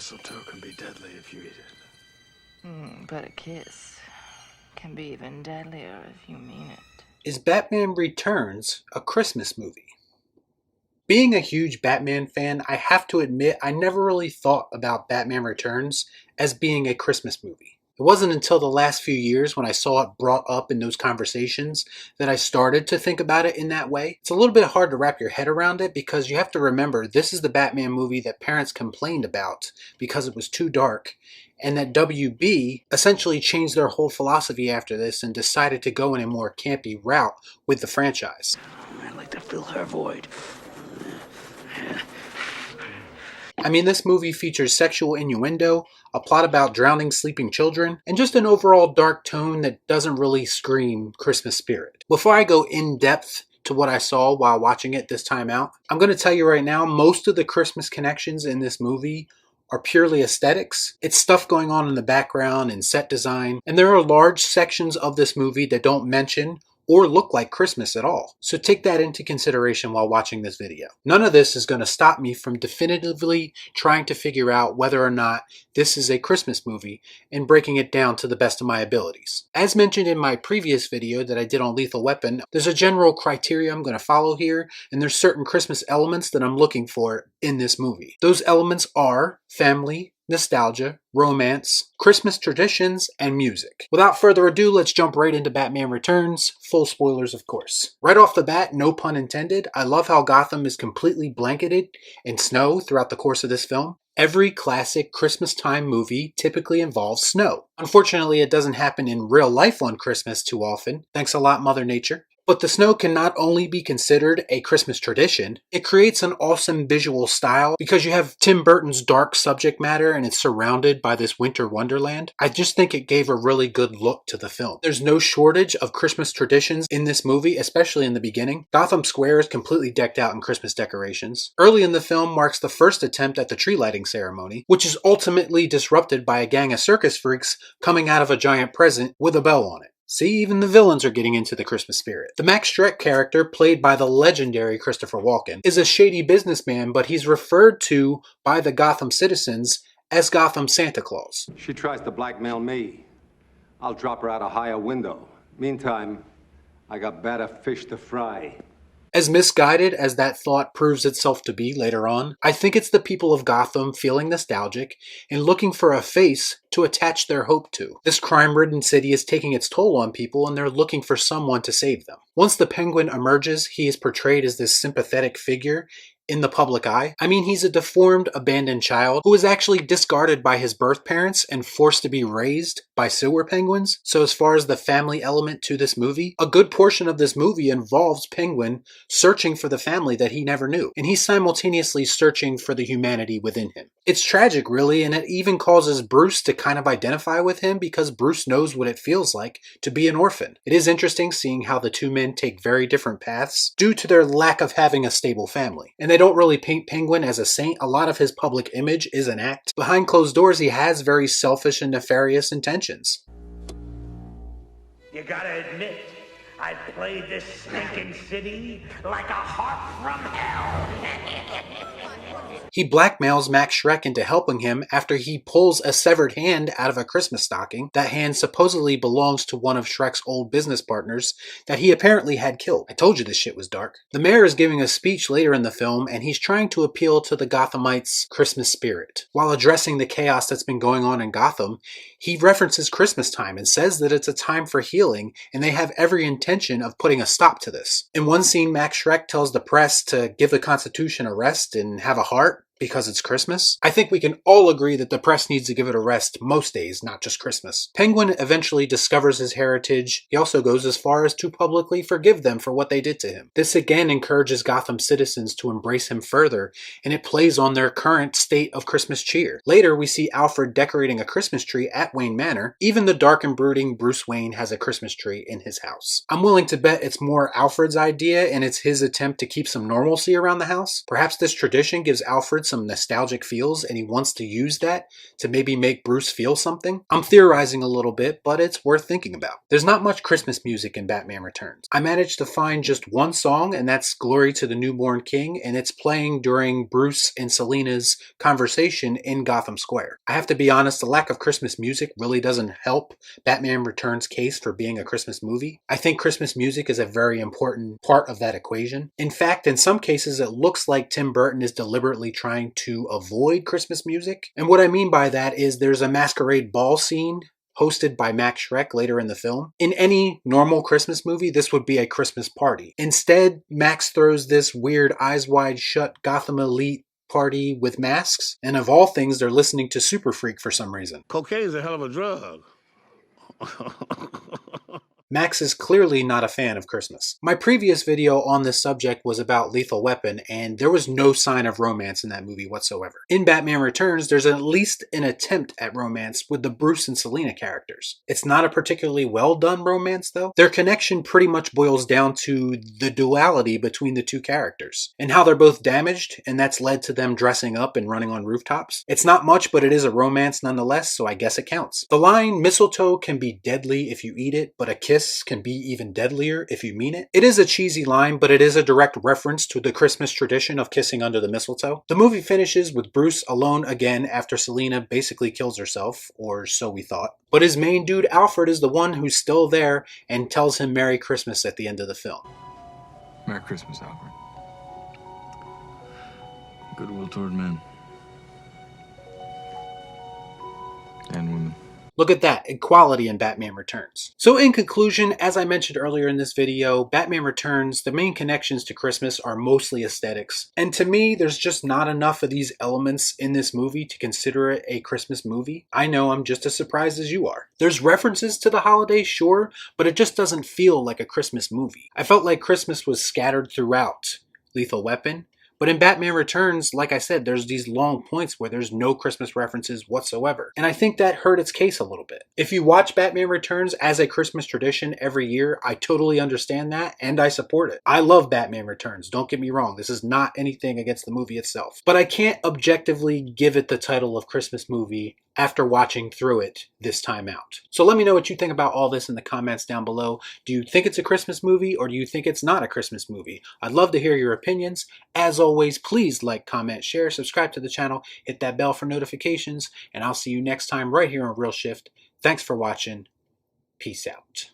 Mistletoe can be deadly if you eat it. But a kiss can be even deadlier if you mean it. Is Batman Returns a Christmas movie? Being a huge Batman fan, I have to admit I never really thought about Batman Returns as being a Christmas movie. It wasn't until the last few years when I saw it brought up in those conversations that I started to think about it in that way. It's a little bit hard to wrap your head around it because you have to remember this is the Batman movie that parents complained about because it was too dark, and that WB essentially changed their whole philosophy after this and decided to go in a more campy route with the franchise. I'd like to fill her void. I mean, this movie features sexual innuendo, a plot about drowning sleeping children, and just an overall dark tone that doesn't really scream Christmas spirit. Before I go in depth to what I saw while watching it this time out, I'm going to tell you right now, most of the Christmas connections in this movie are purely aesthetics. It's stuff going on in the background and set design, and there are large sections of this movie that don't mention or look like Christmas at all. So take that into consideration while watching this video. None of this is going to stop me from definitively trying to figure out whether or not this is a Christmas movie and breaking it down to the best of my abilities. As mentioned in my previous video that I did on Lethal Weapon, there's a general criteria I'm going to follow here, and there's certain Christmas elements that I'm looking for in this movie. Those elements are family, nostalgia, romance, Christmas traditions, and music. Without further ado, let's jump right into Batman Returns. Full spoilers, of course. Right off the bat, no pun intended, I love how Gotham is completely blanketed in snow throughout the course of this film. Every classic Christmas time movie typically involves snow. Unfortunately, it doesn't happen in real life on Christmas too often. Thanks a lot, Mother Nature. But the snow can not only be considered a Christmas tradition, it creates an awesome visual style because you have Tim Burton's dark subject matter and it's surrounded by this winter wonderland. I just think it gave a really good look to the film. There's no shortage of Christmas traditions in this movie, especially in the beginning. Gotham Square is completely decked out in Christmas decorations. Early in the film marks the first attempt at the tree lighting ceremony, which is ultimately disrupted by a gang of circus freaks coming out of a giant present with a bell on it. See, even the villains are getting into the Christmas spirit. The Max Schreck character, played by the legendary Christopher Walken, is a shady businessman, but he's referred to by the Gotham citizens as Gotham Santa Claus. She tries to blackmail me. I'll drop her out a higher window. Meantime, I got better fish to fry. As misguided as that thought proves itself to be later on, I think it's the people of Gotham feeling nostalgic and looking for a face to attach their hope to. This crime-ridden city is taking its toll on people and they're looking for someone to save them. Once the Penguin emerges, he is portrayed as this sympathetic figure in the public eye. I mean, he's a deformed, abandoned child who was actually discarded by his birth parents and forced to be raised by sewer penguins. So as far as the family element to this movie, a good portion of this movie involves Penguin searching for the family that he never knew, and he's simultaneously searching for the humanity within him. It's tragic, really, and it even causes Bruce to kind of identify with him because Bruce knows what it feels like to be an orphan. It is interesting seeing how the two men take very different paths due to their lack of having a stable family. And they don't really paint Penguin as a saint. A lot of his public image is an act. Behind closed doors, he has very selfish and nefarious intentions. You gotta admit, I played this stinking city like a harp from hell. He blackmails Max Schreck into helping him after he pulls a severed hand out of a Christmas stocking. That hand supposedly belongs to one of Schreck's old business partners that he apparently had killed. I told you this shit was dark. The mayor is giving a speech later in the film and he's trying to appeal to the Gothamites' Christmas spirit. While addressing the chaos that's been going on in Gotham, he references Christmas time and says that it's a time for healing and they have every intention of putting a stop to this. In one scene, Max Schreck tells the press to give the Constitution a rest and have a heart because it's Christmas. I think we can all agree that the press needs to give it a rest most days, not just Christmas. Penguin eventually discovers his heritage. He also goes as far as to publicly forgive them for what they did to him. This again encourages Gotham citizens to embrace him further, and it plays on their current state of Christmas cheer. Later, we see Alfred decorating a Christmas tree at Wayne Manor. Even the dark and brooding Bruce Wayne has a Christmas tree in his house. I'm willing to bet it's more Alfred's idea, and it's his attempt to keep some normalcy around the house. Perhaps this tradition gives Alfred some nostalgic feels and he wants to use that to maybe make Bruce feel something? I'm theorizing a little bit, but it's worth thinking about. There's not much Christmas music in Batman Returns. I managed to find just one song, and that's Glory to the Newborn King, and it's playing during Bruce and Selina's conversation in Gotham Square. I have to be honest, the lack of Christmas music really doesn't help Batman Returns' case for being a Christmas movie. I think Christmas music is a very important part of that equation. In fact, in some cases, it looks like Tim Burton is deliberately trying to avoid Christmas music. And what I mean by that is there's a masquerade ball scene hosted by Max Schreck later in the film. In any normal Christmas movie, this would be a Christmas party. Instead, Max throws this weird Eyes Wide Shut Gotham Elite party with masks, and of all things, they're listening to Super Freak for some reason. Cocaine's a hell of a drug. Max is clearly not a fan of Christmas. My previous video on this subject was about Lethal Weapon, and there was no sign of romance in that movie whatsoever. In Batman Returns, there's at least an attempt at romance with the Bruce and Selina characters. It's not a particularly well done romance though. Their connection pretty much boils down to the duality between the two characters, and how they're both damaged, and that's led to them dressing up and running on rooftops. It's not much, but it is a romance nonetheless, so I guess it counts. The line, mistletoe can be deadly if you eat it, but a kiss can be even deadlier if you mean it. It is a cheesy line, but it is a direct reference to the Christmas tradition of kissing under the mistletoe. The movie finishes with Bruce alone again after Selina basically kills herself, or so we thought. But his main dude, Alfred, is the one who's still there and tells him Merry Christmas at the end of the film. Merry Christmas, Alfred. Goodwill toward men. And women. Look at that, equality in Batman Returns. So in conclusion, as I mentioned earlier in this video, Batman Returns, the main connections to Christmas are mostly aesthetics. And to me, there's just not enough of these elements in this movie to consider it a Christmas movie. I know I'm just as surprised as you are. There's references to the holiday, sure, but it just doesn't feel like a Christmas movie. I felt like Christmas was scattered throughout Lethal Weapon. But in Batman Returns, like I said, there's these long points where there's no Christmas references whatsoever. And I think that hurt its case a little bit. If you watch Batman Returns as a Christmas tradition every year, I totally understand that and I support it. I love Batman Returns, don't get me wrong. This is not anything against the movie itself. But I can't objectively give it the title of Christmas movie after watching through it this time out. So let me know what you think about all this in the comments down below. Do you think it's a Christmas movie or do you think it's not a Christmas movie? I'd love to hear your opinions. As always, please like, comment, share, subscribe to the channel, hit that bell for notifications, and I'll see you next time right here on Real Shift. Thanks for watching. Peace out.